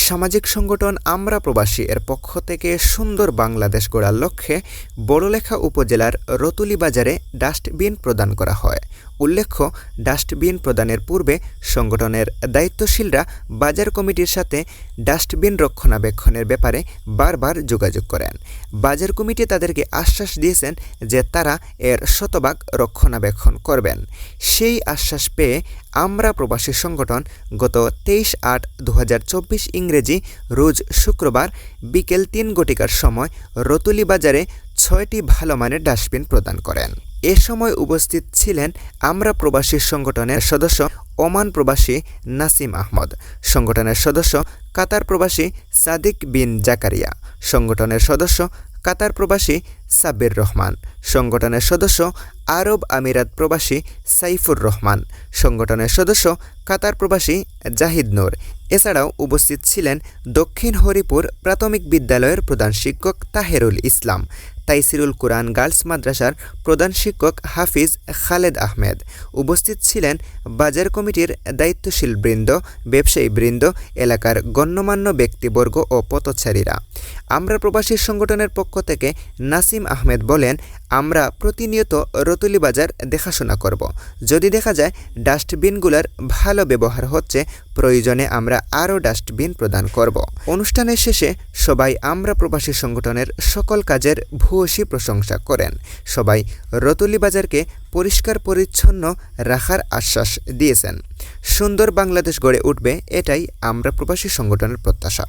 সামাজিক সংগঠন আমরা প্রবাসী এর পক্ষ থেকে সুন্দর বাংলাদেশ গড়ার লক্ষ্যে বড়লেখা উপজেলার রতুলি বাজারে ডাস্টবিন প্রদান করা হয়। উল্লেখ্য, ডাস্টবিন প্রদানের পূর্বে সংগঠনের দায়িত্বশীলরা বাজার কমিটির সাথে ডাস্টবিন রক্ষণাবেক্ষণের ব্যাপারে বারবার যোগাযোগ করেন। বাজার কমিটি তাদেরকে আশ্বাস দিয়েছেন যে তারা এর শতভাগ রক্ষণাবেক্ষণ করবেন। সেই আশ্বাস পেয়ে আমরা প্রবাসী সংগঠন গত 23/8/2024 ইংরেজি রোজ শুক্রবার বিকেল 3 ঘটিকার সময় রতুলি বাজারে 6টি ভালো মানের ডাস্টবিন প্রদান করেন। এ সময় উপস্থিত ছিলেন আমরা প্রবাসী সংগঠনের সদস্য ওমান প্রবাসী নাসিম আহমদ, সংগঠনের সদস্য কাতার প্রবাসী সাদিক বিন জাকারিয়া, সংগঠনের সদস্য কাতার প্রবাসী সাব্বির রহমান, সংগঠনের সদস্য আরব আমিরাত প্রবাসী সাইফুর রহমান, সংগঠনের সদস্য কাতার প্রবাসী জাহিদ নূর। এছাড়াও উপস্থিত ছিলেন দক্ষিণ হরিপুর প্রাথমিক বিদ্যালয়ের প্রধান শিক্ষক তাহেরুল ইসলাম, তাইসিরুল কুরআন গার্লস মাদ্রাসার প্রধান শিক্ষক হাফিজ খালেদ আহমেদ। উপস্থিত ছিলেন বাজার কমিটির দায়িত্বশীল বৃন্দ, ব্যবসায়ী বৃন্দ, এলাকার গণ্যমান্য ব্যক্তিবর্গ ও পথচারীরা। আমরা প্রবাসী সংগঠনের পক্ষ থেকে নাসিম আহমেদ বলেন, আমরা প্রতিনিয়ত রতুলি বাজার দেখাশোনা করব। যদি দেখা যায় ডাস্টবিনগুলোর ভালো ব্যবহার হচ্ছে, প্রয়োজনে আমরা আরও ডাস্টবিন প্রদান করব। অনুষ্ঠানের শেষে সবাই আমরা প্রবাসী সংগঠনের সকল কাজের ভূয়সী প্রশংসা করেন। সবাই রতুলি বাজারকে পরিষ্কার পরিচ্ছন্ন রাখার আশ্বাস দিয়েছেন। সুন্দর বাংলাদেশ গড়ে উঠবে, এটাই আমরা প্রবাসী সংগঠনের প্রত্যাশা।